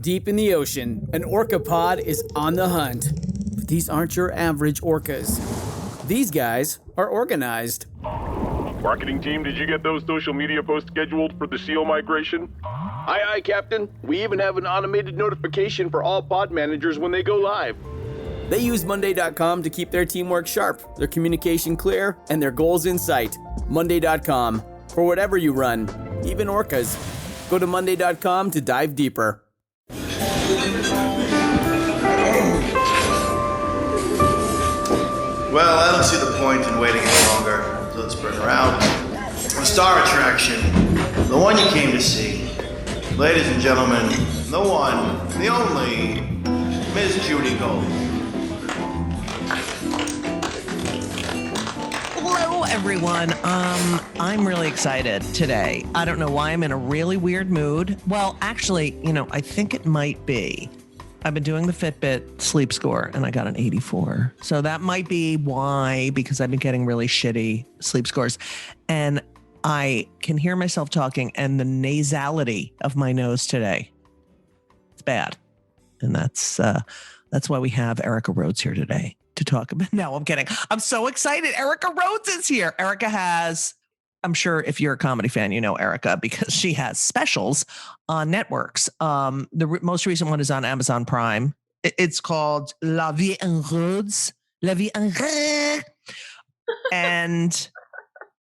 Deep in the ocean, an orca pod is on the hunt. But these aren't your average orcas. These guys are organized. Marketing team, did you get those social media posts scheduled for the SEAL migration? Aye, Captain. We even have an automated notification for all pod managers when they go live. They use Monday.com to keep their teamwork sharp, their communication clear, and their goals in sight. Monday.com. For whatever you run, even orcas. Go to Monday.com to dive deeper. Well, I don't see the point in waiting any longer, so let's bring her out. The star attraction, the one you came to see. Ladies and gentlemen, the one, the only, Miss Judy Gold. Hello, everyone. I'm really excited today. I don't know why I'm in a really weird mood. Well, actually, I think it might be. I've been doing the Fitbit sleep score and I got an 84. So that might be why, because I've been getting really shitty sleep scores. And I can hear myself talking and the nasality of my nose today. It's bad. And that's why we have Erica Rhodes here today to talk about. No, I'm kidding. I'm so excited. Erica Rhodes is here. Erica has, I'm sure if you're a comedy fan, you know Erica because she has specials on networks. The most recent one is on Amazon Prime. It's called La Vie en Rhodes. La Vie en Rhodes. And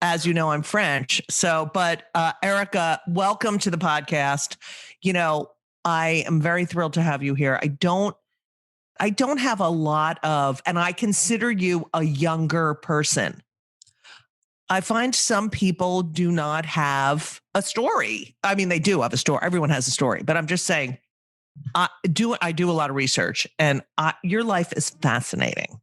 as you know, I'm French. But Erica, welcome to the podcast. I am very thrilled to have you here. I don't have a lot of, and I consider you a younger person. I find some people do not have a story. I mean, they do have a story. Everyone has a story, but I'm just saying, I do a lot of research and your life is fascinating.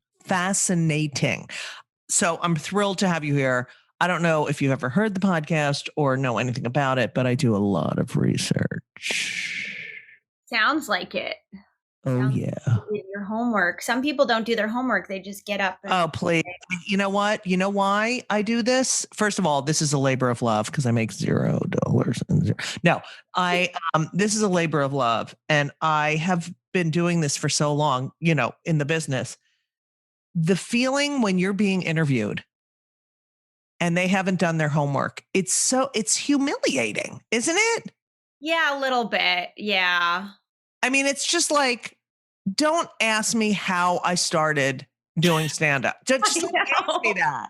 So I'm thrilled to have you here. I don't know if you've ever heard the podcast or know anything about it, but I do a lot of research. Sounds like it. Oh, yeah. Your homework. Some people don't do their homework. They just get up. Oh, please. You know what? You know why I do this? First of all, this is a labor of love because I make $0. No, this is a labor of love. And I have been doing this for so long, in the business. The feeling when you're being interviewed and they haven't done their homework, it's humiliating, isn't it? Yeah, a little bit. Yeah. I mean, it's just like, don't ask me how I started doing stand-up. Just don't ask me that.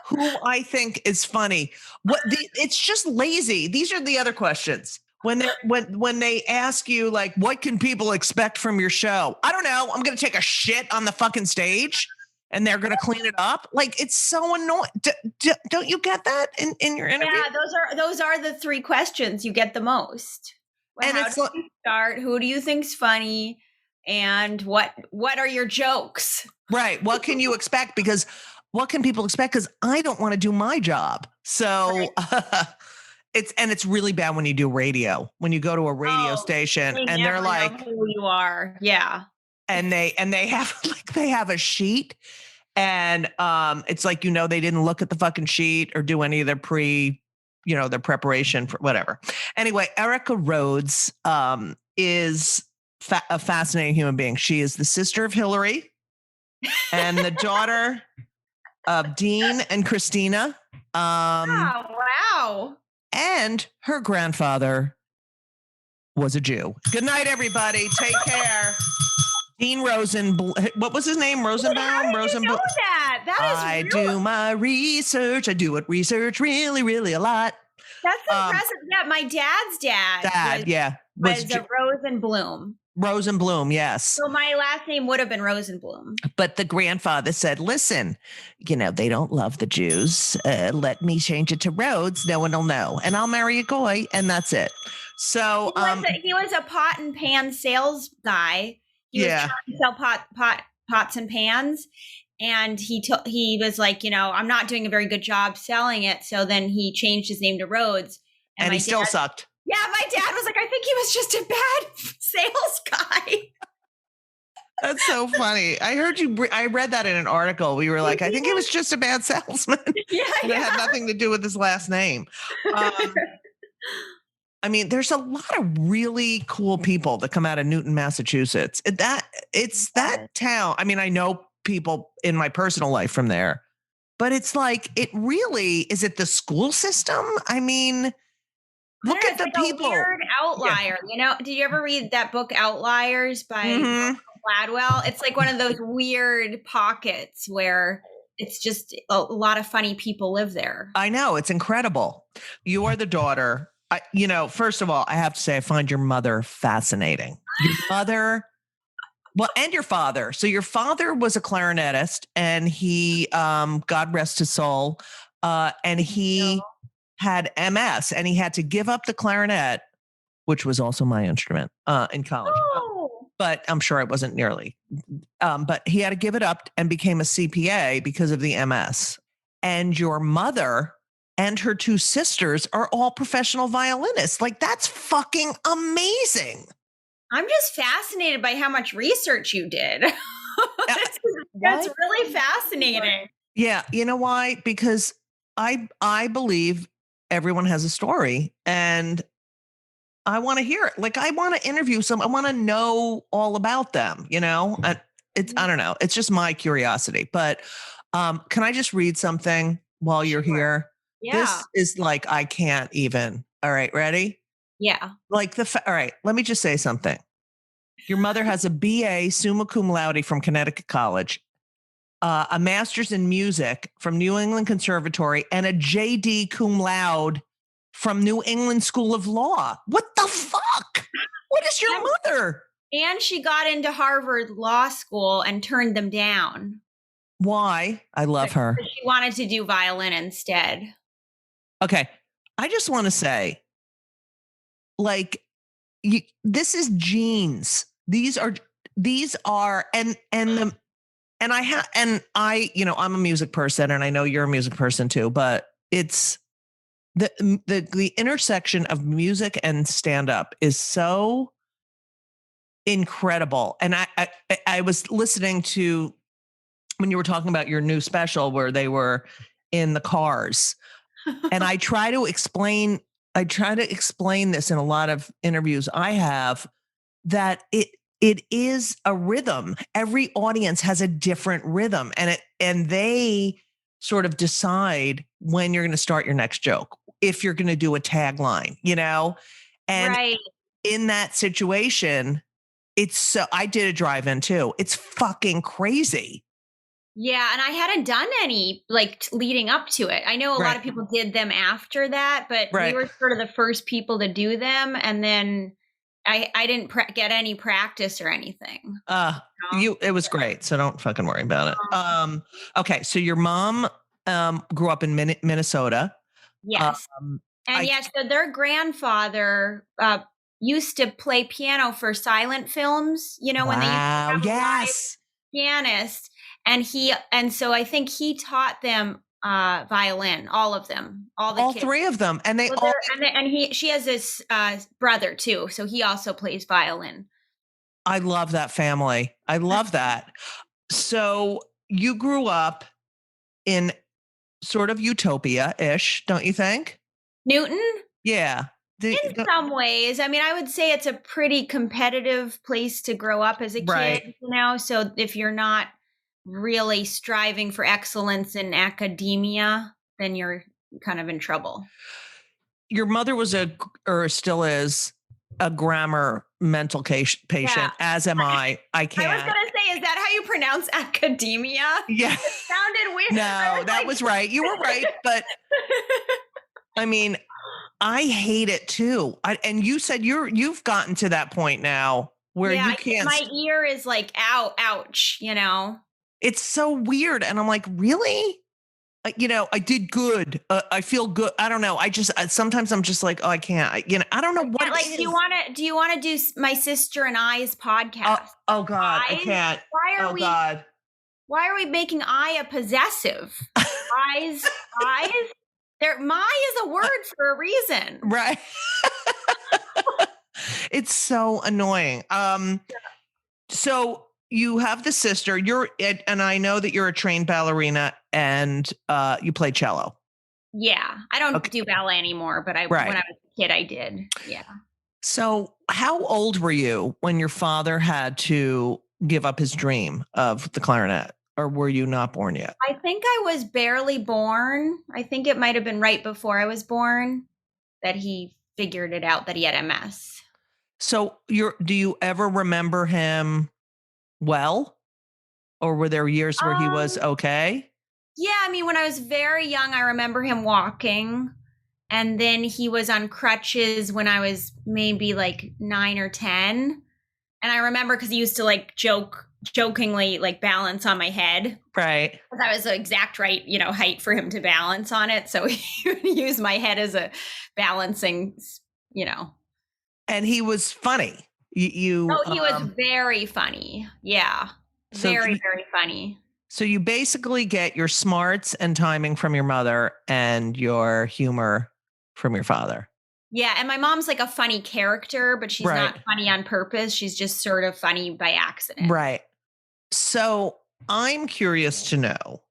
Who I think is funny. It's just lazy. These are the other questions. When they ask you, like, what can people expect from your show? I don't know. I'm going to take a shit on the fucking stage and they're going to clean it up. Like, it's so annoying. Don't you get that in your interview? Yeah, those are the three questions you get the most. Well, and how do you start? Who do you think's funny? And what are your jokes? Right. What can you expect? Because what can people expect? Because I don't want to do my job. So right. It's really bad when you do radio. When you go to a radio station and they're like, who you are. Yeah. And they have a sheet and it's like, they didn't look at the fucking sheet or do any of their their preparation for whatever. Anyway, Erica Rhodes is a fascinating human being. She is the sister of Hillary and the daughter of Dean and Christina. Wow. And her grandfather was a Jew. Good night, everybody. Take care. Dean Rosenblum. What was his name? Rosenbaum? How did you know that? I do my research. I do research really, really a lot. That's impressive. Yeah, my dad's dad. Was a Rosenblum. Rosenblum, yes. So my last name would have been Rosenblum. But the grandfather said, listen, they don't love the Jews. Let me change it to Rhodes. No one will know. And I'll marry a goy. And that's it. So he was a pot and pan sales guy. He was trying to sell pots and pans. And he was like, I'm not doing a very good job selling it. So then he changed his name to Rhodes. And he still sucked. Yeah, my dad was like, I think he was just a bad sales guy. That's so funny. I read that in an article. We were like, I think he was just a bad salesman. It had nothing to do with his last name. I mean, there's a lot of really cool people that come out of Newton, Massachusetts. It's that town. I mean, I know people in my personal life from there, but it's like, it really, is it the school system? I mean, look at the people. A weird outlier. You know, did you ever read that book Outliers by Malcolm Gladwell? It's like one of those weird pockets where it's just a lot of funny people live there. I know. It's incredible. You are the daughter. First of all, I have to say, I find your mother fascinating. Your mother, well, and your father. So your father was a clarinetist, and he, God rest his soul, and he had MS, and he had to give up the clarinet, which was also my instrument, in college. But I'm sure it wasn't nearly. But he had to give it up and became a CPA because of the MS. And your mother and her two sisters are all professional violinists. Like, that's fucking amazing. I'm just fascinated by how much research you did. That's really fascinating. Yeah. You know why? Because I believe everyone has a story, and I want to hear it. Like, I want to interview I want to know all about them, I don't know. It's just my curiosity, but, can I just read something while you're here? Yeah. This is like, I can't even. All right. Ready? Yeah. Like all right. Let me just say something. Your mother has a BA summa cum laude from Connecticut College, a master's in music from New England Conservatory, and a JD cum laude from New England School of Law. What the fuck? What is your mother? And she got into Harvard Law School and turned them down. Why? I love her. She wanted to do violin instead. Okay. I just want to say, like, this is genes. These are, I'm a music person, and I know you're a music person too, but it's the intersection of music and stand-up is so incredible. And I was listening to when you were talking about your new special where they were in the cars, and I try to explain this in a lot of interviews I have, that it is a rhythm. Every audience has a different rhythm, and they sort of decide when you're going to start your next joke, if you're going to do a tagline, and right. In that situation, I did a drive-in too. It's fucking crazy. Yeah. And I hadn't done any leading up to it. I know a lot of people did them after that, but we were sort of the first people to do them. And then I didn't get any practice or anything. It was great. So don't fucking worry about it. Okay. So your mom grew up in Minnesota. Yes. So their grandfather used to play piano for silent films, when they used to have a live pianist. And so I think he taught them violin, all of them, all kids. Three of them, and she has this brother too, so he also plays violin. I love that family. I love that. So you grew up in sort of utopia-ish, don't you think? Newton? Yeah. In some ways. I mean, I would say it's a pretty competitive place to grow up as a kid, so if you're not really striving for excellence in academia, then you're kind of in trouble. Your mother was still is a grammar mental patient, as am I. I can't. I was going to say, is that how you pronounce academia? Yeah. It sounded weird. No, that was right. You were right. But I mean, I hate it too. And you said you've gotten to that point now where you can't. My ear is like, ouch, It's so weird. And I'm like, really? I did good. I feel good. I don't know. I just, sometimes I'm just like, oh, I can't, I don't know what it is. Do you want to do my sister and I's podcast? Oh God, I can't. Why are we making I a possessive? Eyes? My is a word for a reason. Right. It's so annoying. So you have the sister, and I know that you're a trained ballerina, and you play cello. Yeah. I don't do ballet anymore, but when I was a kid, I did. Yeah. So how old were you when your father had to give up his dream of the clarinet, or were you not born yet? I think I was barely born. I think it might have been right before I was born that he figured it out that he had MS. So do you ever remember him well, or were there years where he was okay? Yeah, I mean, when I was very young, I remember him walking, and then he was on crutches when I was maybe like 9 or 10. And I remember because he used to like jokingly like balance on my head. Right. That was the exact right, height for him to balance on it. So he would use my head as a balancing, And he was funny. He was very funny. Yeah. Very funny. So you basically get your smarts and timing from your mother and your humor from your father. Yeah. And my mom's like a funny character, but she's not funny on purpose. She's just sort of funny by accident. Right. So I'm curious to know.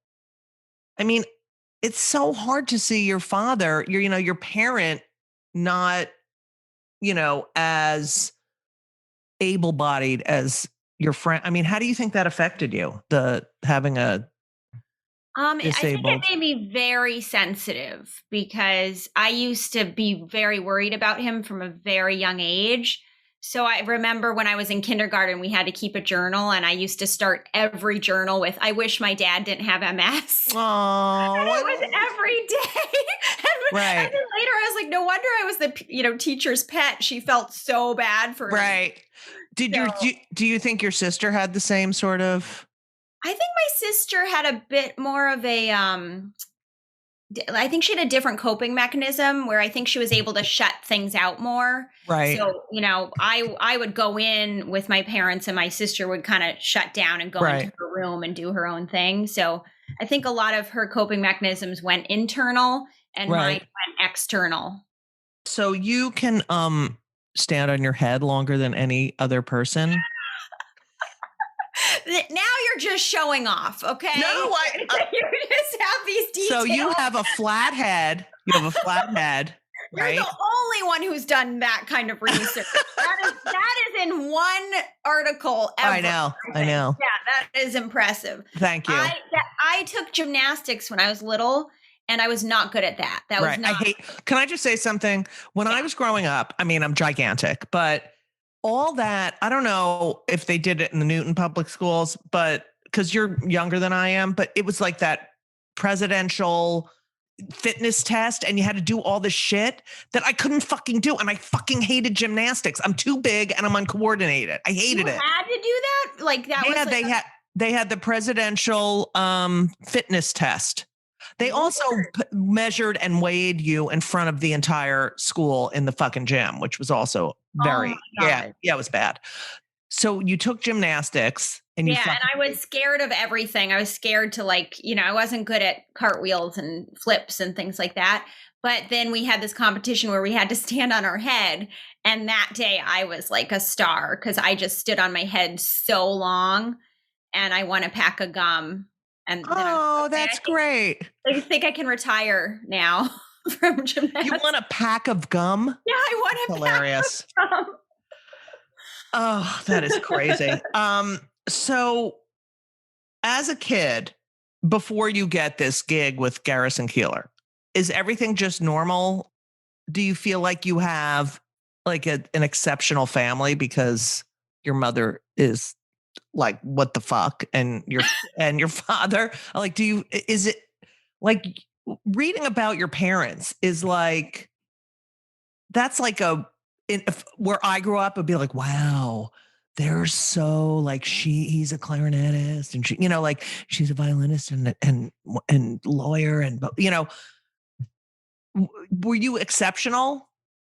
I mean, it's so hard to see your father, your parent not, as able-bodied as your friend. I mean, how do you think that affected you? Having a disabled. I think it made me very sensitive because I used to be very worried about him from a very young age. So I remember when I was in kindergarten, we had to keep a journal, and I used to start every journal with, "I wish my dad didn't have MS." Oh, and it was every day. And then later I was like, no wonder I was the teacher's pet. She felt so bad for me. Right. Do you think your sister had the same sort of? I think my sister had a bit more of a I think she had a different coping mechanism where I think she was able to shut things out more. Right. So, I would go in with my parents and my sister would kind of shut down and go into her room and do her own thing. So I think a lot of her coping mechanisms went internal and mine went external. So you can stand on your head longer than any other person? Now you're just showing off, okay? No, you just have these details. So you have a flat head. You have a flat head, right? You're the only one who's done that kind of research. that is in one article ever. I know. Yeah, that is impressive. Thank you. I took gymnastics when I was little, and I was not good at that. That was not. Can I just say something? When I was growing up, I mean, I'm gigantic, but all that, I don't know if they did it in the Newton public schools, but because you're younger than I am, but it was like that presidential fitness test, and you had to do all this shit that I couldn't fucking do. And I fucking hated gymnastics. I'm too big and I'm uncoordinated. I hated it. You had to do that? Like that was they had the presidential fitness test. They also measured and weighed you in front of the entire school in the fucking gym, which was also very, it was bad. So you took gymnastics and and I was scared of everything. I was scared to I wasn't good at cartwheels and flips and things like that. But then we had this competition where we had to stand on our head. And that day I was like a star because I just stood on my head so long and I won a pack of gum. And that's great. I think I can retire now from gymnastics. You want a pack of gum? Yeah, I want a Hilarious. pack of gum. Oh, that is crazy. So as a kid, before you get this gig with Garrison Keillor, is everything just normal? Do you feel like you have like an exceptional family because your mother is like, what the fuck? And your father, like, is it like reading about your parents is like, that's like where I grew up, it'd be like, wow, they're so like, he's a clarinetist and she, like she's a violinist and lawyer. And, were you exceptional?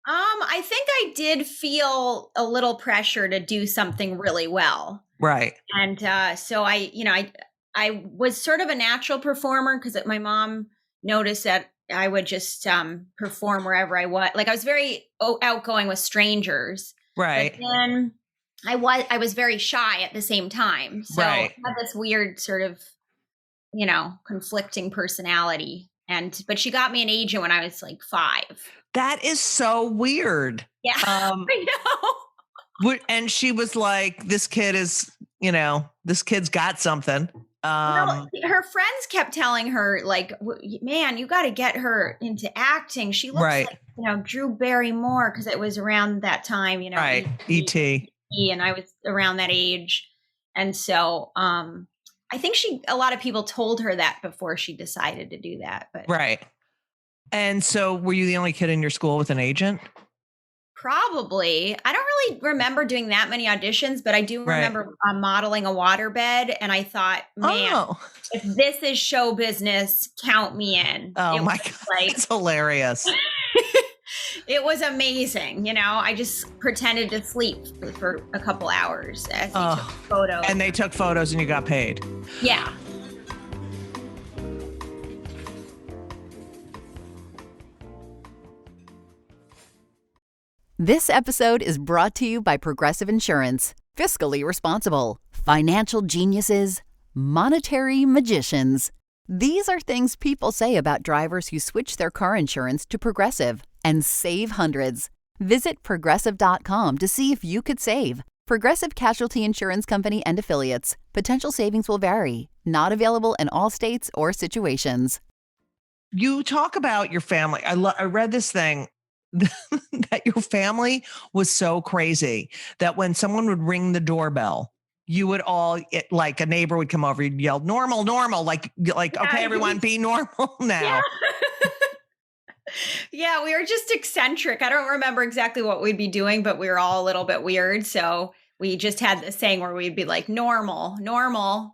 I think I did feel a little pressure to do something really well. Right. And so I was sort of a natural performer because my mom noticed that I would just perform wherever I was. Like I was very outgoing with strangers. Right. But then I was very shy at the same time. So I had this weird sort of, conflicting personality. But she got me an agent when I was like 5. That is so weird. Yeah, I know. And she was like, this kid is, this kid's got something. Well, her friends kept telling her, like, man, you got to get her into acting. She looks like, Drew Barrymore, because it was around that time, Right. E.T. And I was around that age. And so I think a lot of people told her that before she decided to do that. But Right. And so were you the only kid in your school with an agent? Probably. I don't really remember doing that many auditions, but I do remember modeling a waterbed. And I thought, man, if this is show business, count me in. Oh my God. It's hilarious. It was amazing. I just pretended to sleep for a couple hours as they took photos. And they took photos and you got paid. Yeah. This episode is brought to you by Progressive Insurance. Fiscally responsible, financial geniuses, monetary magicians. These are things people say about drivers who switch their car insurance to Progressive and save hundreds. Visit Progressive.com to see if you could save. Progressive Casualty Insurance Company and Affiliates. Potential savings will vary. Not available in all states or situations. You talk about your family. I read this thing that your family was so crazy that when someone would ring the doorbell, you would like a neighbor would come over, you'd yell, normal, like, okay, everyone be normal now. Yeah. Yeah, we were just eccentric. I don't remember exactly what we'd be doing, but we were all a little bit weird. So we just had this saying where we'd be like, normal,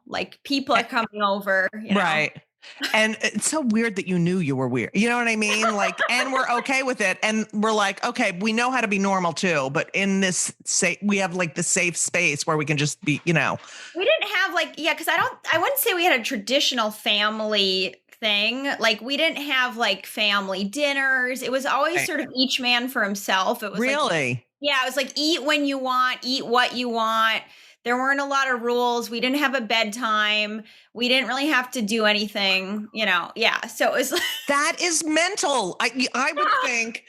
like people are coming over. Right. And it's so weird that you knew you were weird. You know what I mean? Like, and we're okay with it. And we're like, okay, we know how to be normal too. But in this, we have like the safe space where we can just be, We didn't have because I wouldn't say we had a traditional family thing. Like we didn't have like family dinners. It was always sort of each man for himself. It was really, it was like eat when you want, eat what you want. There weren't a lot of rules. We didn't have a bedtime. We didn't really have to do anything, Yeah. So it was that is mental. I would think,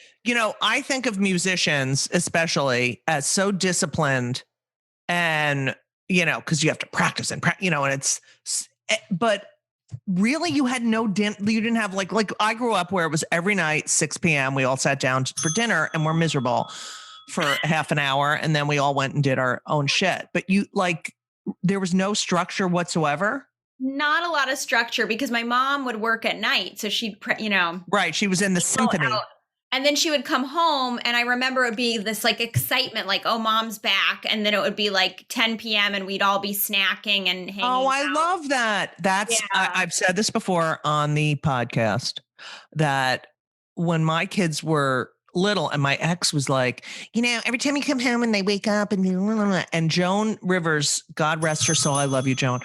I think of musicians especially as so disciplined and, because you have to practice and but really you had no dinner. You didn't have like I grew up where it was every night, 6 p.m. We all sat down for dinner and we're miserable for half an hour. And then we all went and did our own shit. But there was no structure whatsoever. Not a lot of structure because my mom would work at night. So she'd, Right. She was in the symphony. And then she would come home and I remember it would be this like excitement, like, oh, mom's back. And then it would be like 10 p.m. and we'd all be snacking and hanging out. I love that. I've said this before on the podcast that when my kids were little and my ex was like, every time you come home and they wake up and Joan Rivers, God rest her soul, I love you, Joan,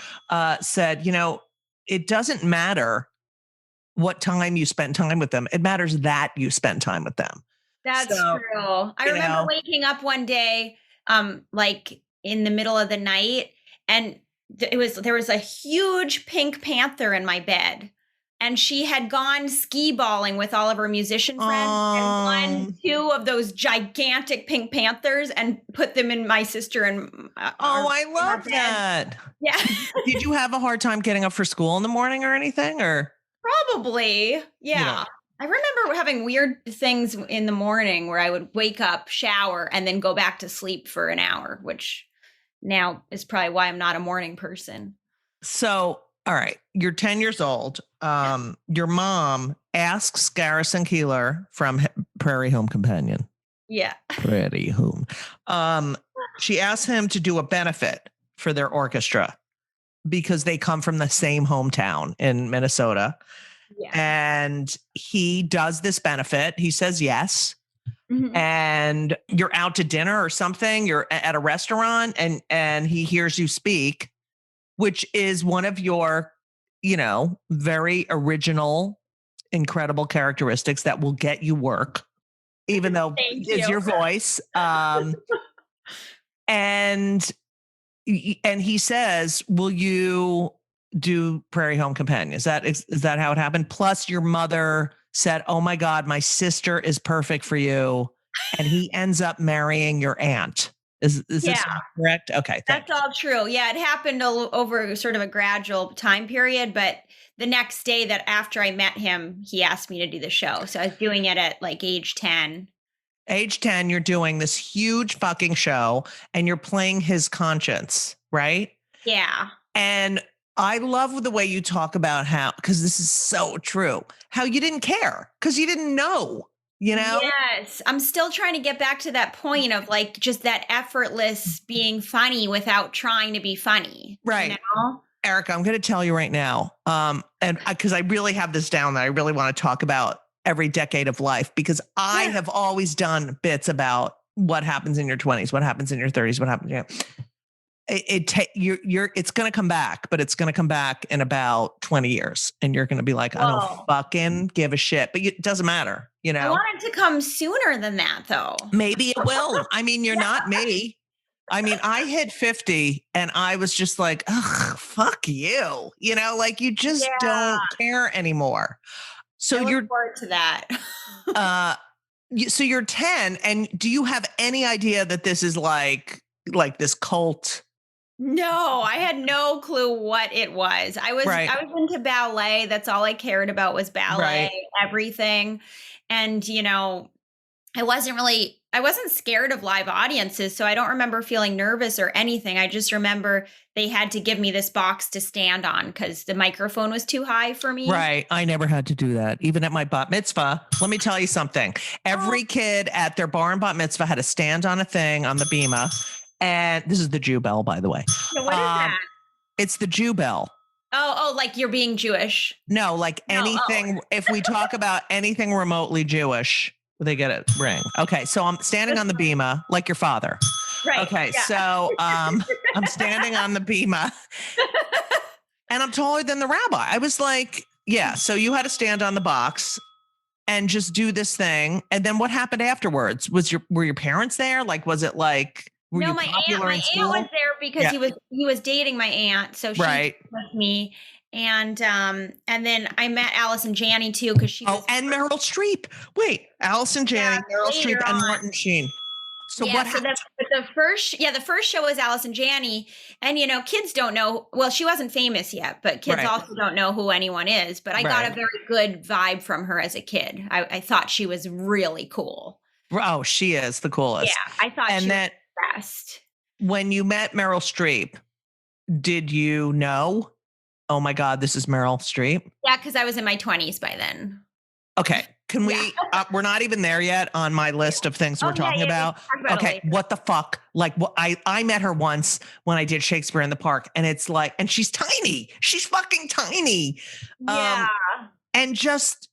said, it doesn't matter what time you spend time with them. It matters that you spend time with them. That's true. I remember waking up one day, like in the middle of the night, and there was a huge pink panther in my bed. And she had gone ski balling with all of her musician friends and won 2 of those gigantic pink panthers and put them in my sister and I love that. Yeah. Did you have a hard time getting up for school in the morning or anything? Or probably, yeah. I remember having weird things in the morning where I would wake up, shower, and then go back to sleep for an hour, which now is probably why I'm not a morning person. So, all right, you're 10 years old. Your mom asks Garrison Keillor from Prairie Home Companion. Yeah. Prairie Home. She asks him to do a benefit for their orchestra because they come from the same hometown in Minnesota. Yeah. And he does this benefit. He says yes. Mm-hmm. And you're out to dinner or something. You're at a restaurant and he hears you speak, which is one of your, very original, incredible characteristics that will get you work, even though it's your voice. And he says, will you do Prairie Home Companion. Is that how it happened? Plus your mother said, oh my God, my sister is perfect for you. And he ends up marrying your aunt. Is this correct? Okay. That's all true. Yeah. It happened over sort of a gradual time period, but the next day that after I met him, he asked me to do the show. So I was doing it at like age 10. Age 10, you're doing this huge fucking show and you're playing his conscience, right? Yeah. And I love the way you talk about how, because this is so true, how you didn't care because you didn't know, you know? Yes. I'm still trying to get back to that point of like just that effortless being funny without trying to be funny. Right. You know? Erica, I'm going to tell you right now, and because I really have this down that I really want to talk about every decade of life, because I have always done bits about what happens in your 20s, what happens in your 30s, what happens. It's going to come back, but it's going to come back in about 20 years. And you're going to be like, I don't fucking give a shit, but it doesn't matter. You know, I want it to come sooner than that though. Maybe it will. I mean, you're not me. I mean, I hit 50 and I was just like, ugh, fuck you. You know, like you just don't care anymore. So I look forward to that. So you're 10, and do you have any idea that this is like this cult? No, I had no clue what it was. I was into ballet. That's all I cared about was ballet, everything. And, you know, I wasn't scared of live audiences. So I don't remember feeling nervous or anything. I just remember they had to give me this box to stand on because the microphone was too high for me. Right. I never had to do that. Even at my bat mitzvah, let me tell you something. Every kid at their bar and bat mitzvah had to stand on a thing on the bima. And this is the Jew bell, by the way. So what is that? It's the Jew bell. Oh, like you're being Jewish. No, like anything. If we talk about anything remotely Jewish, they get it ring. Okay. So I'm standing on the bima like your father. Right. Okay. Yeah. So I'm standing on the bima and I'm taller than the rabbi. I was like, yeah. So you had to stand on the box and just do this thing. And then what happened afterwards? Were your parents there? Like, was it like, no, my aunt was there because he was dating my aunt. So she was with me. And then I met Allison Janney too, because she was and Meryl Streep. Wait, Allison Janney, Meryl Streep, and Martin Sheen. So what happened? The first show was Allison Janney, and you know, kids don't know. Well, she wasn't famous yet, but kids also don't know who anyone is. But I got a very good vibe from her as a kid. I thought she was really cool. Oh, she is the coolest. Yeah, I thought she was the best. When you met Meryl Streep, did you know? Oh my God, this is Meryl Streep. Yeah, because I was in my 20s by then. Okay. Can we, we're not even there yet on my list of things we're talking about. Okay. What the fuck? Like I met her once when I did Shakespeare in the Park, and it's like, and she's tiny. She's fucking tiny. Yeah. And just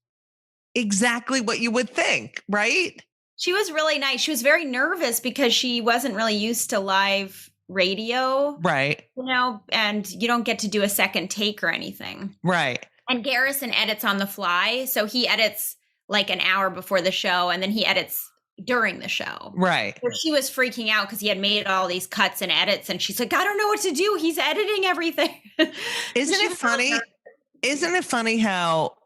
exactly what you would think, right? She was really nice. She was very nervous because she wasn't really used to live radio. Right. You know, and you don't get to do a second take or anything. Right. And Garrison edits on the fly. So he edits like an hour before the show, and then he edits during the show. Right. So she was freaking out because he had made all these cuts and edits, and she's like, I don't know what to do. He's editing everything. Isn't it funny? Isn't it funny how,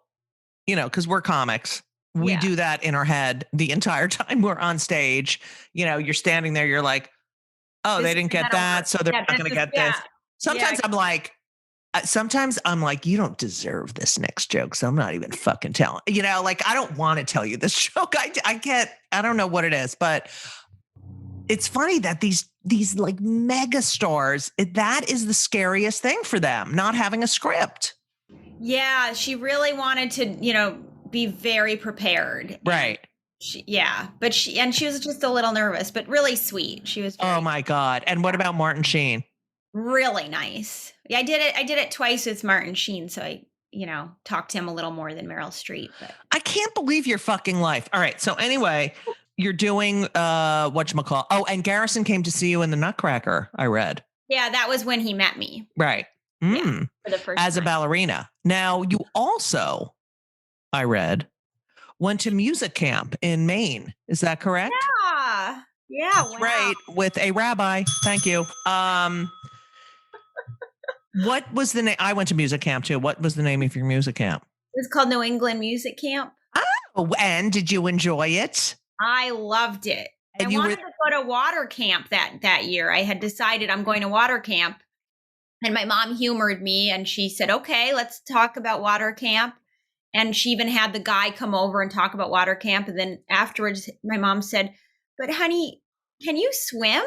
you know, because we're comics, we do that in our head the entire time we're on stage. You know, you're standing there, you're like, oh, they didn't get that, so they're not going to get this. Sometimes I'm like, you don't deserve this next joke, so I'm not even fucking telling. You know, like I don't want to tell you this joke. I don't know what it is, but it's funny that these like mega stars, that is the scariest thing for them, not having a script. Yeah, she really wanted to, you know, be very prepared. Right. But she was just a little nervous, but really sweet. She was. Oh my God. And what about Martin Sheen? Really nice. Yeah, I did it twice with Martin Sheen. So I, you know, talked to him a little more than Meryl Streep. But. I can't believe your fucking life. All right. So anyway, you're doing whatchamacall. Oh, and Garrison came to see you in the Nutcracker, I read. Yeah, that was when he met me. Right. Yeah, for the first as time. A ballerina. Now you also, I read, went to music camp in Maine. Is that correct? Yeah. Yeah. That's right. With a rabbi. Thank you. What was the name? I went to music camp too. What was the name of your music camp? It was called New England Music Camp. Oh, and did you enjoy it? I loved it. And I wanted to go to water camp that year. I had decided I'm going to water camp. And my mom humored me and she said, okay, let's talk about water camp. And she even had the guy come over and talk about water camp. And then afterwards, my mom said, but honey, can you swim?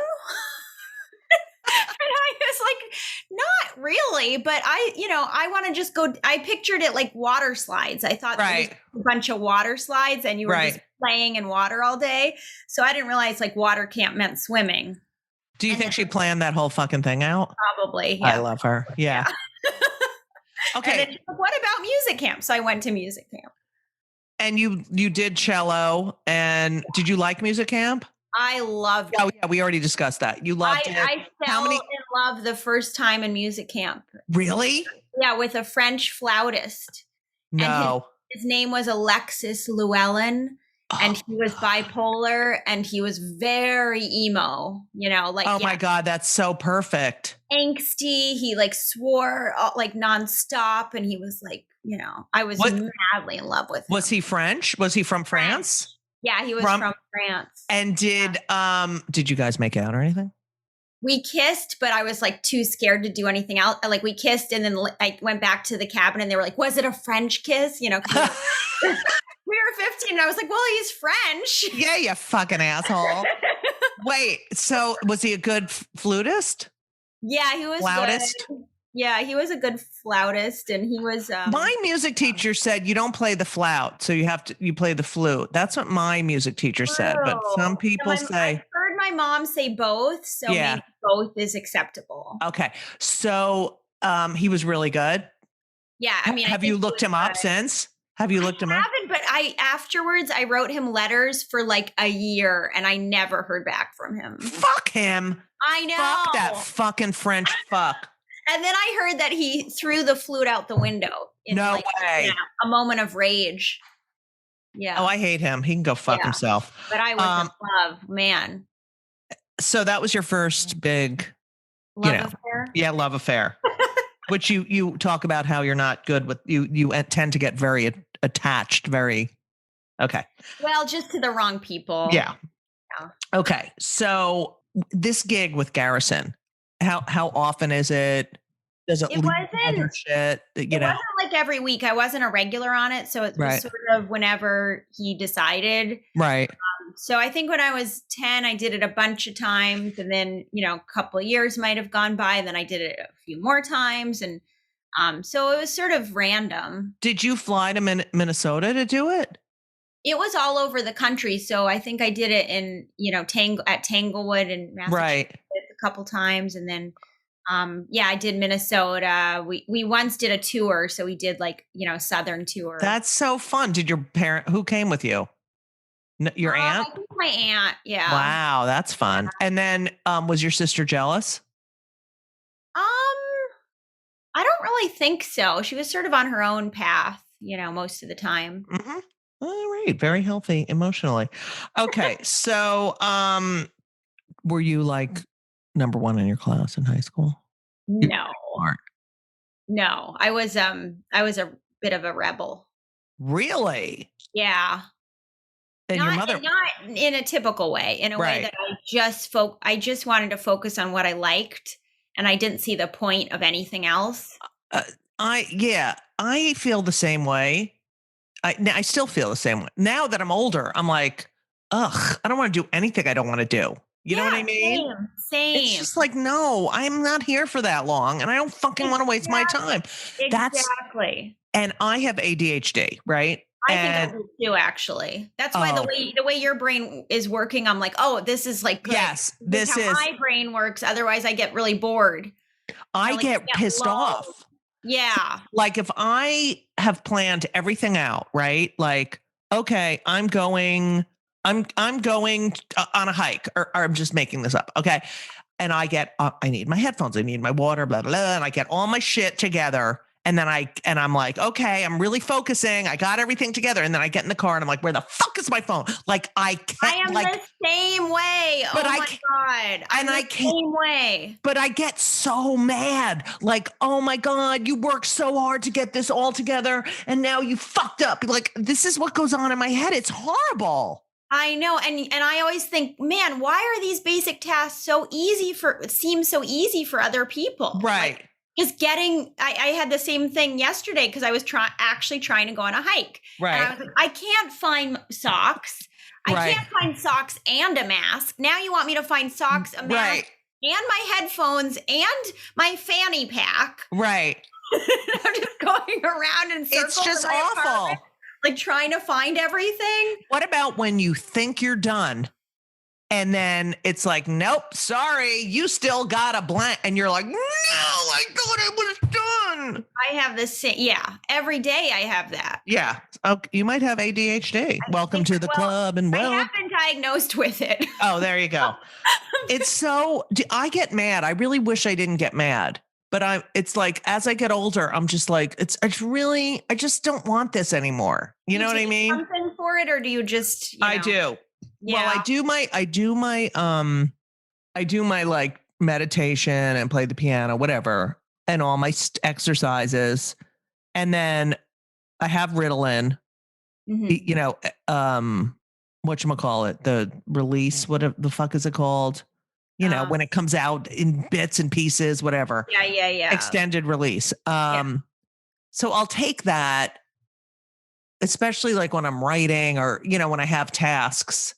And I was like, not really, but I want to just go. I pictured it like water slides. I thought it was a bunch of water slides and you were just playing in water all day. So I didn't realize like water camp meant swimming. Do you think she planned that whole fucking thing out? Probably. Yeah. I love her. Yeah. Okay. And then she's like, what about music camp? So I went to music camp. And you did cello. And did you like music camp? I loved it. Oh, yeah. We already discussed that. You loved it. I fell in love the first time in music camp. Really? Yeah, with a French flautist. No. And his name was Alexis Llewellyn. And he was bipolar and he was very emo, my God, that's so perfect. Angsty. He like swore like nonstop. And he was like, I was madly in love with him. Was he French? Was he from France? Yeah, he was from France. And did you guys make out or anything? We kissed, but I was like too scared to do anything else. Like we kissed and then I went back to the cabin and they were like, was it a French kiss? We were 15 and I was like, well, he's French. Yeah, you fucking asshole. Wait, so was he a good flutist? Yeah, he was flautist. Good. Yeah, he was a good flautist and he was my music teacher said you don't play the flout, so you play the flute. That's what my music teacher said, but some people say I heard my mom say both, so maybe both is acceptable. Okay. So he was really good. Yeah, I mean, have you looked him up since? Have you looked him up? I haven't, but afterwards I wrote him letters for like a year and I never heard back from him. Fuck him. I know. Fuck that fucking French fuck. And then I heard that he threw the flute out the window. No way. A moment of rage. Yeah. Oh, I hate him. He can go fuck himself. But I was in love, man. So that was your first big love affair? Yeah, love affair. Which you talk about how you're not good with you tend to get very attached, okay. Well, just to the wrong people. Yeah. Okay. So this gig with Garrison, how often is it? Does it wasn't shit? It wasn't like every week. I wasn't a regular on it, so it was sort of whenever he decided. Right. So I think when I was 10, I did it a bunch of times, and then a couple of years might have gone by, and then I did it a few more times, and so it was sort of random. Did you fly to Minnesota to do it? It was all over the country, so I think I did it in at Tanglewood and Massachusetts a couple times, and then I did Minnesota. We once did a tour, so we did like Southern tour. That's so fun. Did your who came with you? Your aunt? I think my aunt, yeah. Wow, that's fun. Yeah. And then was your sister jealous? I don't really think so. She was sort of on her own path, most of the time. Mm-hmm. All right, very healthy emotionally. Okay, so were you like number one in your class in high school? No. No, I was a bit of a rebel. Really? Yeah. And your mother, not in a typical way, in a way that I just wanted to focus on what I liked, and I didn't see the point of anything else. I feel the same way. I still feel the same way. Now that I'm older, I'm like, ugh, I don't want to do anything I don't want to do. You know what I mean? Same. It's just like, no, I'm not here for that long, and I don't fucking want to waste my time. Exactly. And I have ADHD, right? I think I do too, actually. That's why the way your brain is working, I'm like, oh, this is like good. Yes, this is how my brain works. Otherwise, I get really bored. I get pissed off. Yeah. Like if I have planned everything out, right? Like, okay, I'm going on a hike, or I'm just making this up. Okay. And I need my headphones, I need my water, blah, blah, blah. And I get all my shit together. And then I'm like, okay, I'm really focusing. I got everything together. And then I get in the car and I'm like, where the fuck is my phone? Like I can't. I am the same way. But oh my God. I'm the same way. But I get so mad. Like, oh my God, you worked so hard to get this all together. And now you fucked up. Like, this is what goes on in my head. It's horrible. I know. And I always think, man, why are these basic tasks seem so easy for other people? Right. Like, just I had the same thing yesterday because I was actually trying to go on a hike. Right. And I was like, I can't find socks. I can't find socks and a mask. Now you want me to find socks, a mask, and my headphones and my fanny pack. Right. I'm just going around in circles. It's just awful. Like trying to find everything. What about when you think you're done? And then it's like, nope, sorry, you still got a blank. And you're like, no, I thought I was done. I have the same. Yeah. Every day I have that. Yeah. Oh, you might have ADHD. Welcome to the club. And I have been diagnosed with it. Oh, there you go. I get mad. I really wish I didn't get mad. But it's like, as I get older, I'm just like, I just don't want this anymore. You know what I mean? Something for it, or do you just, I do. Yeah. Well, I do my like meditation and play the piano, whatever, and all my exercises. And then I have Ritalin, whatchamacallit, the release, what the fuck is it called? When it comes out in bits and pieces, whatever. Yeah. Extended release. So I'll take that, especially like when I'm writing or, when I have tasks.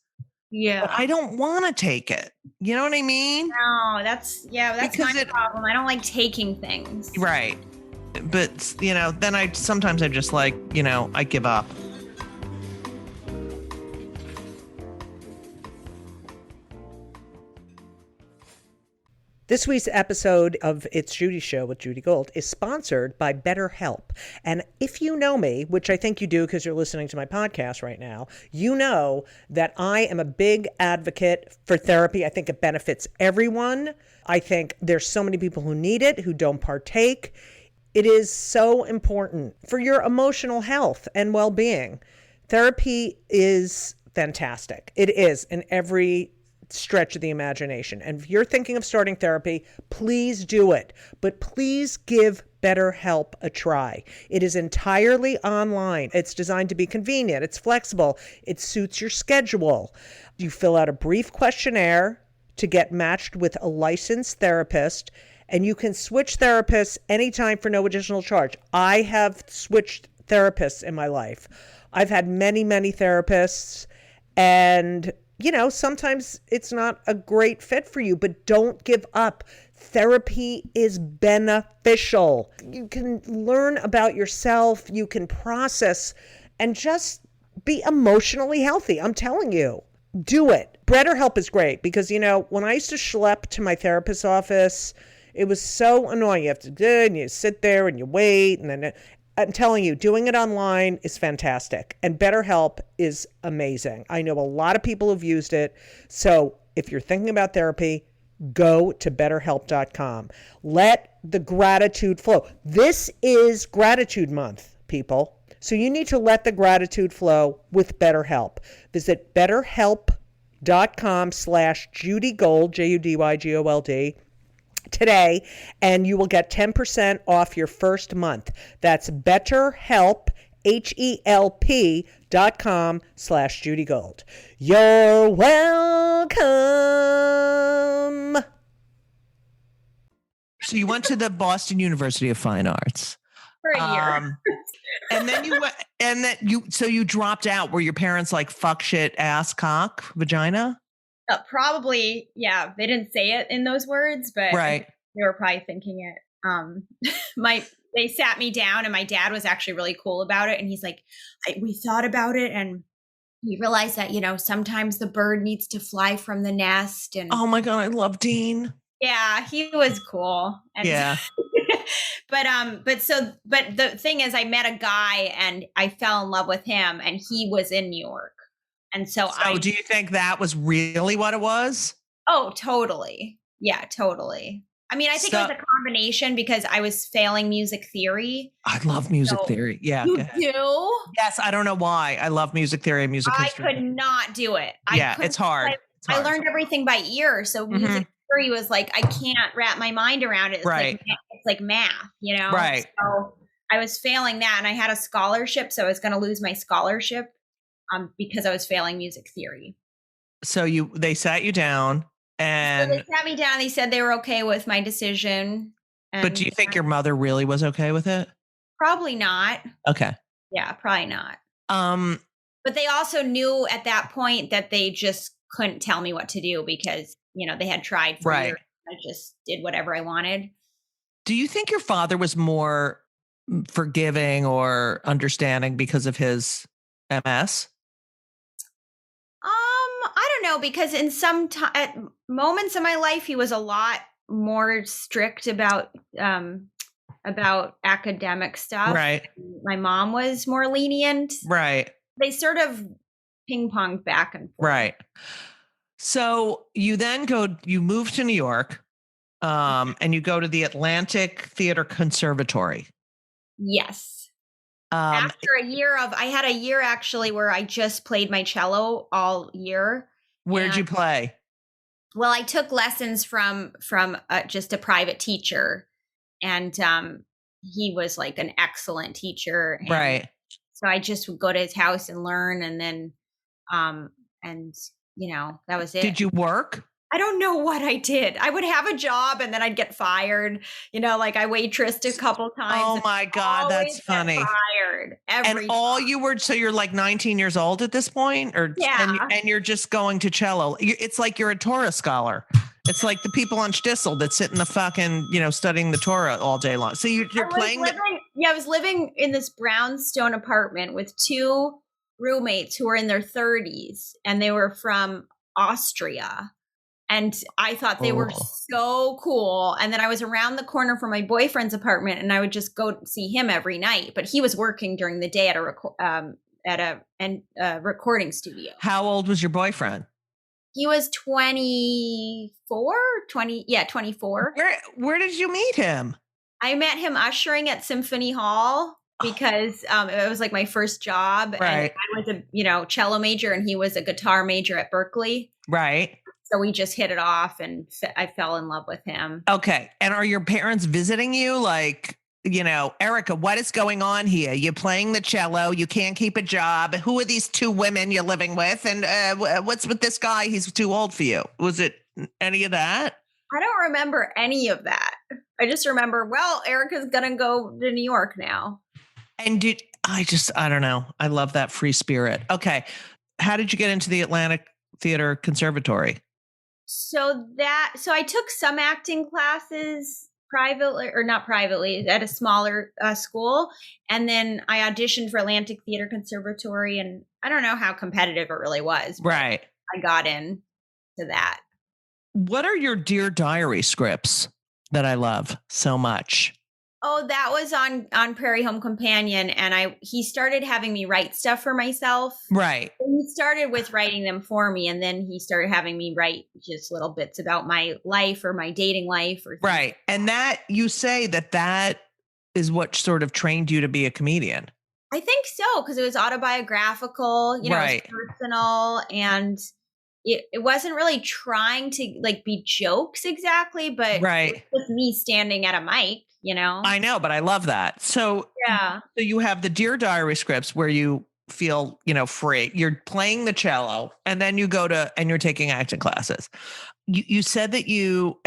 Yeah. But I don't want to take it. You know what I mean? No, that's my problem. I don't like taking things. Right. But, then sometimes I just like, I give up. This week's episode of It's Judy Show with Judy Gold is sponsored by BetterHelp. And if you know me, which I think you do because you're listening to my podcast right now, you know that I am a big advocate for therapy. I think it benefits everyone. I think there's so many people who need it, who don't partake. It is so important for your emotional health and well-being. Therapy is fantastic. It is in every stretch of the imagination. And if you're thinking of starting therapy, please do it. But please give BetterHelp a try. It is entirely online. It's designed to be convenient. It's flexible. It suits your schedule. You fill out a brief questionnaire to get matched with a licensed therapist, and you can switch therapists anytime for no additional charge. I have switched therapists in my life. I've had many, many therapists, and sometimes it's not a great fit for you, but don't give up. Therapy is beneficial. You can learn about yourself. You can process and just be emotionally healthy. I'm telling you, do it. BetterHelp is great because, when I used to schlep to my therapist's office, it was so annoying. You have to do it and you sit there and you wait. And then I'm telling you, doing it online is fantastic. And BetterHelp is amazing. I know a lot of people who've used it. So if you're thinking about therapy, go to BetterHelp.com. Let the gratitude flow. This is Gratitude Month, people. So you need to let the gratitude flow with BetterHelp. Visit BetterHelp.com/JudyGold, JudyGold, today, and you will get 10% off your first month. That's BetterHelp, HELP.com/JudyGold. You're welcome. So you went to the Boston University of Fine Arts for a year. And then you dropped out. Were your parents like fuck, shit, ass, cock, vagina? Probably, yeah. They didn't say it in those words, but right. They were probably thinking it. They sat me down, and my dad was actually really cool about it. And he's like, we thought about it, and we realized that, sometimes the bird needs to fly from the nest. And oh my God, I love Dean. Yeah, he was cool. And yeah. But the thing is, I met a guy and I fell in love with him, and he was in New York. And so do you think that was really what it was? Oh, totally. Yeah, totally. I mean, I think it was a combination because I was failing music theory. I love music theory. Yeah. You do? Yes. I don't know why. I love music theory and music history. I could not do it. Yeah, it's hard. I learned everything by ear. So music theory was like, I can't wrap my mind around it. It's like math, you know? Right. So I was failing that and I had a scholarship. So I was going to lose my scholarship because I was failing music theory. So they sat you down and... So they sat me down. They said they were okay with my decision. But do you think your mother really was okay with it? Probably not. Okay. Yeah, probably not. But they also knew at that point that they just couldn't tell me what to do because, you know, they had tried for years. I just did whatever I wanted. Do you think your father was more forgiving or understanding because of his MS? I don't know, because in some at moments in my life, he was a lot more strict about academic stuff. Right. My mom was more lenient. Right. They sort of ping-ponged back and forth. Right. So you then you move to New York, and you go to the Atlantic Theater Conservatory. Yes. After I had a year actually where I just played my cello all year. Where'd you play? Well, I took lessons from just a private teacher, and he was like an excellent teacher. And right. So I just would go to his house and learn, and then, and you know, that was it. Did you work? I don't know what I did. I would have a job and then I'd get fired. You know, like I waitressed a couple times. Oh my God, that's funny. Fired every time. So you're like 19 years old at this point, or yeah, and you're just going to cello. It's like you're a Torah scholar. It's like the people on Shtisel that sit in the fucking, you know, studying the Torah all day long. So you're playing. I was living in this brownstone apartment with two roommates who were in their 30s, and they were from Austria. And I thought they were so cool. And then I was around the corner from my boyfriend's apartment, and I would just go see him every night. But he was working during the day at a recording studio. How old was your boyfriend? He was 24. Where did you meet him? I met him ushering at Symphony Hall because it was like my first job. Right. And I was a cello major, and he was a guitar major at Berkeley. Right. So we just hit it off, and I fell in love with him. Okay. And are your parents visiting you? Like, you know, Erica, what is going on here? You're playing the cello. You can't keep a job. Who are these two women you're living with? And what's with this guy? He's too old for you. Was it any of that? I don't remember any of that. I just remember, well, Erica's going to go to New York now. And I don't know. I love that free spirit. Okay. How did you get into the Atlantic Theater Conservatory? So I took some acting classes privately, or not privately, at a smaller school. And then I auditioned for Atlantic Theater Conservatory, and I don't know how competitive it really was. Right. I got in to that. What are your Dear Diary scripts that I love so much? Oh, that was on Prairie Home Companion, and he started having me write stuff for myself. Right. He started with writing them for me, and then he started having me write just little bits about my life or my dating life. Right. And that, you say that is what sort of trained you to be a comedian. I think so, because it was autobiographical, you know, right. It was personal, and it wasn't really trying to like be jokes exactly, but right. It was me standing at a mic. You know, I know, but I love that. So, yeah. So you have the Dear Diary scripts where you feel, you know, free. You're playing the cello, and then you go and you're taking acting classes. You said that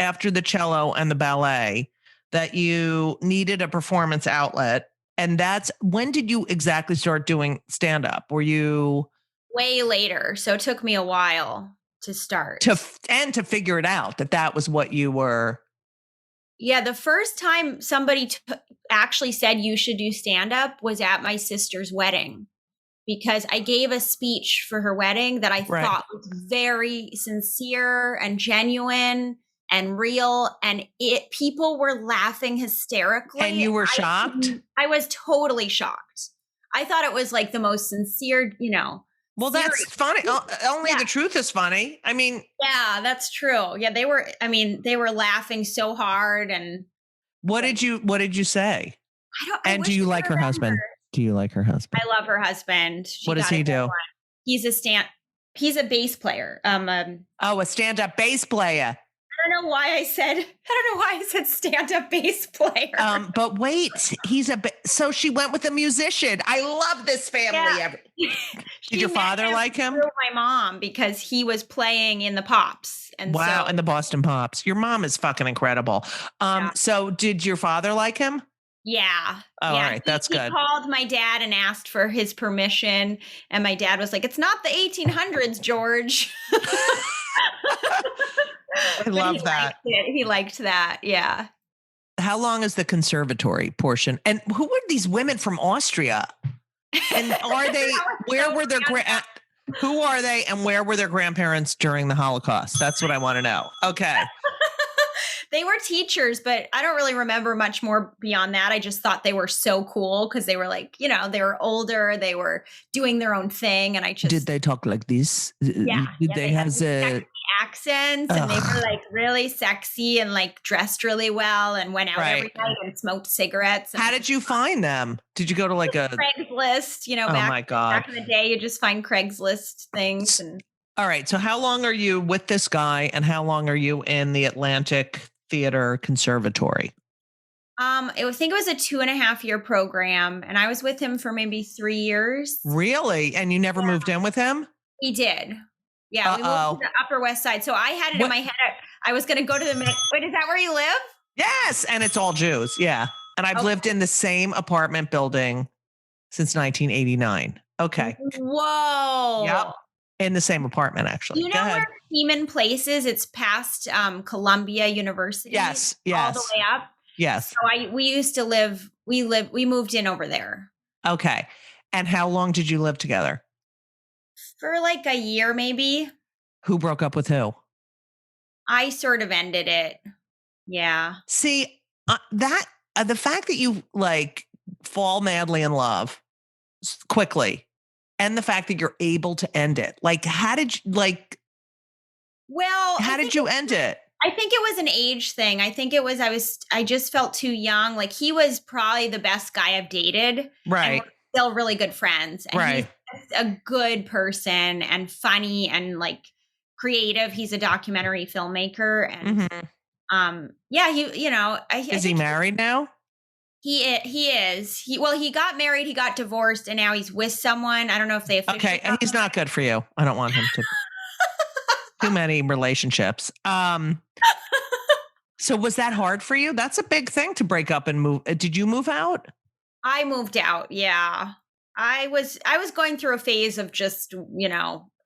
after the cello and the ballet, that you needed a performance outlet. And when did you exactly start doing stand-up? Were you way later? So it took me a while to start to figure it out that was what you were. Yeah, the first time somebody actually said you should do stand-up was at my sister's wedding, because I gave a speech for her wedding that I thought was very sincere and genuine and real, and people were laughing hysterically. And you were shocked? I was totally shocked. I thought it was like the most sincere, you know, Well, that's Serious. funny. Only Yeah. the truth is funny. I mean, Yeah, that's true. Yeah, they were laughing so hard, and what did you say? I And do wish you I like her remember. husband? Do you like her husband? I love her husband. What does he do? He's he's a bass player. Oh, a stand-up bass player. I don't know why I said stand-up bass player. But wait, so she went with a musician. I love this family. Yeah. Did your father like him? Through my mom, because he was playing in the Pops. And wow, and the Boston Pops. Your mom is fucking incredible. Yeah. So did your father like him? Yeah. Oh, all right, that's good. He called my dad and asked for his permission, and my dad was like, "It's not the 1800s, George." I love that. He liked that. Yeah. How long is the conservatory portion? And who are these women from Austria? And are they, where were their, who are they and where were their grandparents during the Holocaust? That's what I want to know. Okay. They were teachers, but I don't really remember much more beyond that. I just thought they were so cool because they were like, they were older, they were doing their own thing. And I just. Did they talk like this? Yeah. Did they have accents, and they were like really sexy and like dressed really well and went out every night and smoked cigarettes. And how did you find them? Did you go to like a Craigslist? Oh my God. Back in the day, you just find Craigslist things. And all right. So how long are you with this guy, and how long are you in the Atlantic Theater Conservatory? I think it was a 2.5-year program, and I was with him for maybe 3 years. Really? And you never moved in with him? He did. Yeah, we moved to the Upper West Side. So I had it in my head. I was going to go to the Wait, is that where you live? Yes, and it's all Jews. Yeah, and I've lived in the same apartment building since 1989. Okay. Whoa. Yep. In the same apartment, actually. You know where Seaman Place is? It's past Columbia University. Yes. All the way up. Yes. So we used to live. We moved in over there. Okay. And how long did you live together? For like a year, maybe. Who broke up with who? I sort of ended it. Yeah. See, the fact that you like fall madly in love quickly, and the fact that you're able to end it, like, how did you end it? I think it was an age thing. I think it was, I just felt too young. Like, he was probably the best guy I've dated. Right. And we're still really good friends. And he's a good person and funny and like creative. He's a documentary filmmaker. And yeah, is he married now? He is. He got married, he got divorced, and now he's with someone. I don't know if they officially. Okay, and he's not good for you. I don't want him to. Too many relationships. So was that hard for you? That's a big thing to break up and move. Did you move out? I moved out. Yeah. I was going through a phase of just,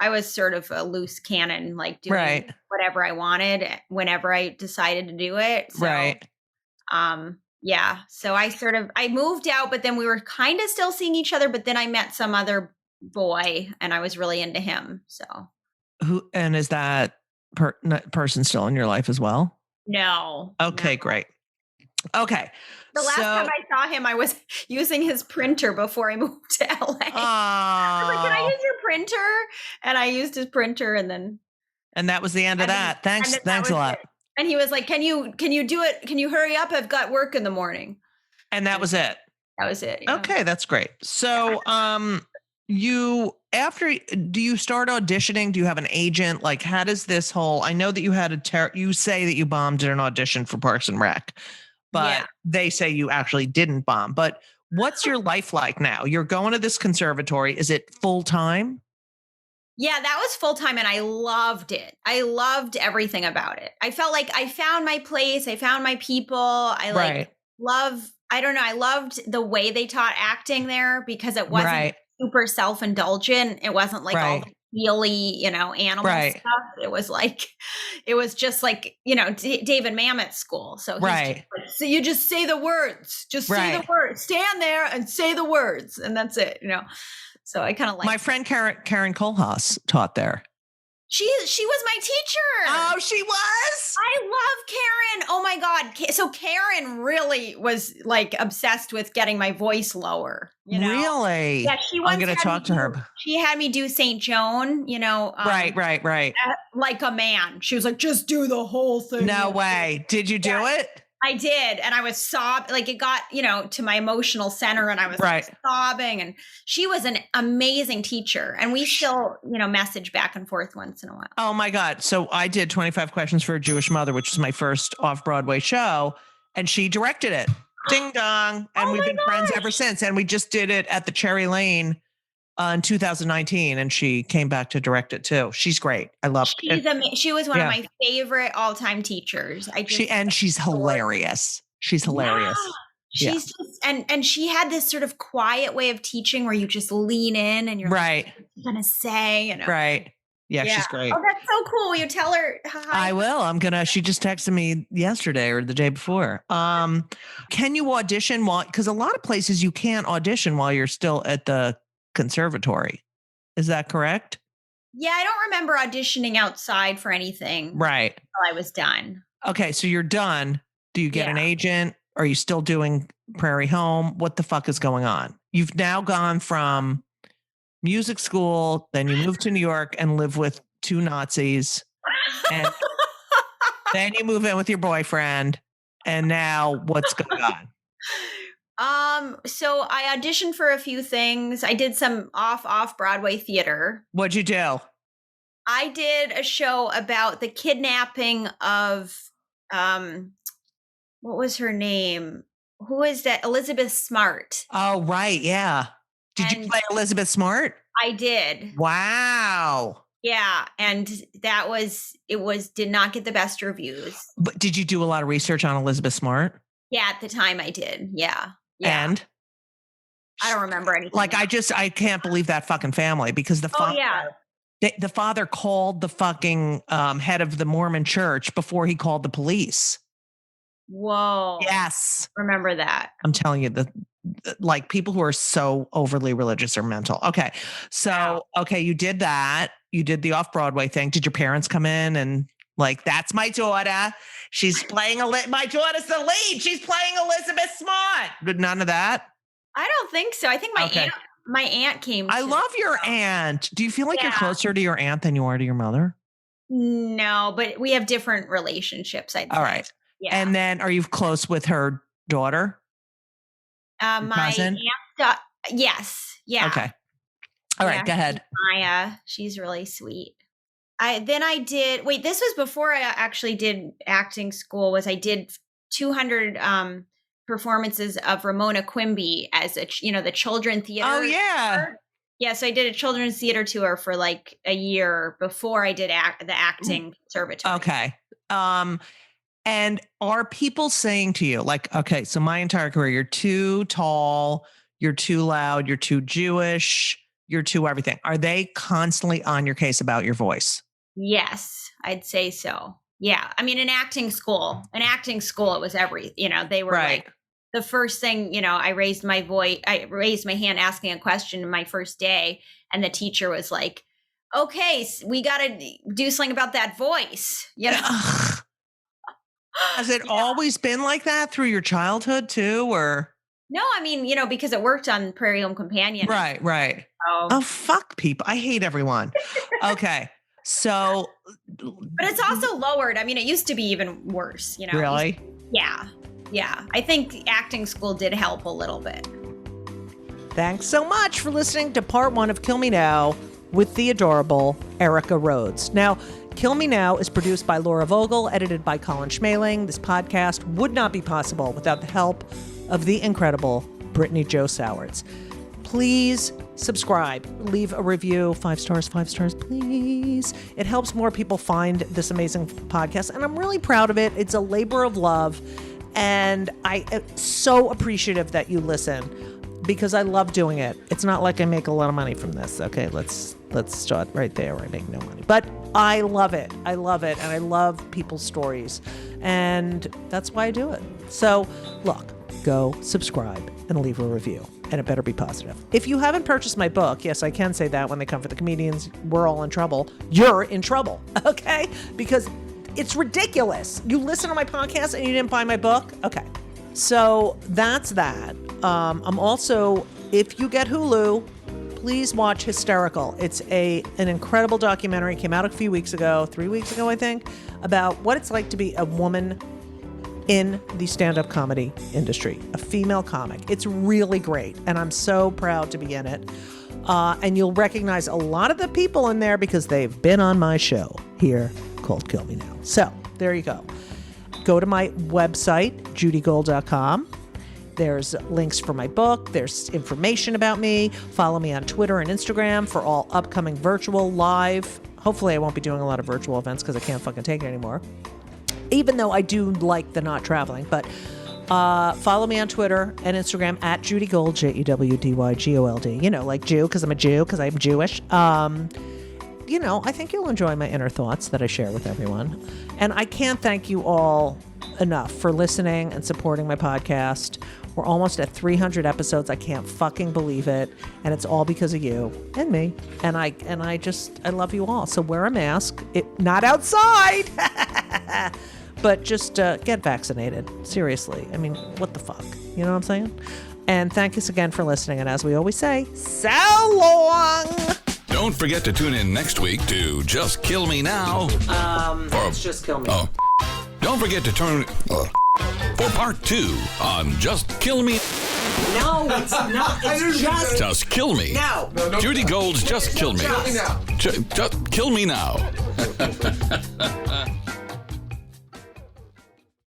I was sort of a loose cannon, like doing whatever I wanted whenever I decided to do it. So, yeah. So I moved out, but then we were kind of still seeing each other, but then I met some other boy and I was really into him. So and is that person still in your life as well? No. Okay, great. Okay. The last time I saw him, I was using his printer before I moved to LA. I was like, can I use your printer? And I used his printer, and that was the end of that. Thanks a lot. It. And he was like, can you do it? Can you hurry up? I've got work in the morning. And that was it. That was it. Yeah. Okay, that's great. So, do you start auditioning? Do you have an agent? Like, how does this whole, I know that you had you say that you bombed in an audition for Parks and Rec, but they say you actually didn't bomb. But what's your life like now? You're going to this conservatory. Is it full time? Yeah, that was full time, and I loved it. I loved everything about it. I felt like I found my place. I found my people. I loved the way they taught acting there, because it wasn't super self-indulgent. It wasn't like all the feely, animal stuff. It was just like, David Mamet's school. So so you just say the words, say the words, stand there and say the words, and that's it, So I kind of like my friend Karen Kohlhaas taught there. She was my teacher. Oh, she was? I love Karen. Oh my God. So Karen really was like obsessed with getting my voice lower. You know? Really? Yeah, I'm going to talk to her. She had me do St. Joan, you know. Right. Like a man. She was like, just do the whole thing. No way. Did you do it? I did. And I was sobbing. Like it got, you know, to my emotional center and I was like, sobbing. And she was an amazing teacher. And we still, you know, message back and forth once in a while. Oh my God. So I did 25 Questions for a Jewish Mother, which was my first off-Broadway show. And she directed it. Ding dong. And we've been friends ever since. And we just did it at the Cherry Lane in 2019. And she came back to direct it too. She's great. I love her. She was one of my favorite all-time teachers. She's hilarious. She's hilarious. Yeah. She's just, and she had this sort of quiet way of teaching where you just lean in and you're like, what are you going to say? You know? Right. Yeah, she's great. Oh, that's so cool. Will you tell her hi? I will. She just texted me yesterday or the day before. Can you audition because a lot of places you can't audition while you're still at the conservatory. Is that correct? Yeah, I don't remember auditioning outside for anything. Right. Until I was done. Okay, so you're done. Do you get an agent? Are you still doing Prairie Home? What the fuck is going on? You've now gone from music school, then you move to New York and live with two Nazis. And then you move in with your boyfriend. And now what's going on? So I auditioned for a few things. I did some off Broadway theater. What'd you do? I did a show about the kidnapping of, what was her name? Who is that? Elizabeth Smart. Oh, right. Yeah. Did you play Elizabeth Smart? I did. Wow. Yeah. And did not get the best reviews. But did you do a lot of research on Elizabeth Smart? Yeah, at the time I did. Yeah. And? I don't remember anything. Like, I can't believe that fucking family because the father called the fucking head of the Mormon church before he called the police. Whoa. Yes. Remember that. I'm telling you, like people who are so overly religious are mental. Okay. So, okay, you did that. You did the off-Broadway thing. Did your parents come in and like, that's my daughter. She's playing my daughter's the lead. She's playing Elizabeth Smart. But none of that? I don't think so. I think my aunt came. I love your aunt. Do you feel like you're closer to your aunt than you are to your mother? No, but we have different relationships. All right. Yeah. And then are you close with her daughter? My cousin? aunt. Yes. Yeah. Okay. All right. Go ahead. Maya. She's really sweet. This was before I actually did acting school. I did 200 performances of Ramona Quimby as the children theater. Oh yeah. Tour. Yeah. So I did a children's theater tour for like a year before I did the acting conservatory. Okay. And are people saying to you like, okay, so my entire career, you're too tall, you're too loud, you're too Jewish, you're too everything. Are they constantly on your case about your voice? Yes, I'd say so. Yeah. I mean, in acting school, it was they were like the first thing, I raised my hand asking a question in my first day. And the teacher was like, okay, we got to do something about that voice, Has it always been like that through your childhood too, or? No, I mean, because it worked on Prairie Home Companion. Right. Oh, fuck people. I hate everyone. Okay. So. But it's also lowered. I mean, it used to be even worse, Really? Yeah. I think acting school did help a little bit. Thanks so much for listening to part 1 of Kill Me Now with the adorable Erica Rhodes. Now, Kill Me Now is produced by Laura Vogel, edited by Colin Schmaling. This podcast would not be possible without the help of the incredible Brittany Jo Sowards. Please subscribe, leave a review, 5 stars, please. It helps more people find this amazing podcast, and I'm really proud of it. It's a labor of love, and I am so appreciative that you listen because I love doing it. It's not like I make a lot of money from this. Okay, let's start right there. I make no money, but I love it. And I love people's stories, and that's why I do it. So look, go subscribe and leave a review. and it better be positive. If you haven't purchased my book, yes, I can say that when they come for the comedians, we're all in trouble. You're in trouble, okay? Because it's ridiculous. You listen to my podcast and you didn't buy my book? Okay. So that's that. I'm also, if you get Hulu, please watch Hysterical. It's an incredible documentary. It came out a few weeks ago, 3 weeks ago, I think, about what it's like to be a woman in the stand-up comedy industry, a female comic. It's really great, and I'm so proud to be in it. And you'll recognize a lot of the people in there because they've been on my show here called Kill Me Now. So there you go. Go to my website, judygold.com. There's links for my book. There's information about me. Follow me on Twitter and Instagram for all upcoming virtual, live. Hopefully I won't be doing a lot of virtual events because I can't fucking take it anymore. Even though I do like the not traveling. But follow me on Twitter and Instagram at Judy Gold, JEWDYGOLD. You know, like Jew because I'm a Jew, because I'm Jewish. You know, I think you'll enjoy my inner thoughts that I share with everyone. And I can't thank you all enough for listening and supporting my podcast. We're almost at 300 episodes. I can't fucking believe it. And it's all because of you and me. And I love you all. So wear a mask. Not outside. But just get vaccinated. Seriously. I mean, what the fuck? You know what I'm saying? And thank you again for listening. And as we always say, so long. Don't forget to tune in next week to Just Kill Me Now. It's Just Kill Me. Oh. Don't forget to turn for part 2 on Just Kill Me. No, it's not. It's Just Kill Me. No. Judy Gold's Just Kill Me. Kill Me Now. Just Kill Me Now.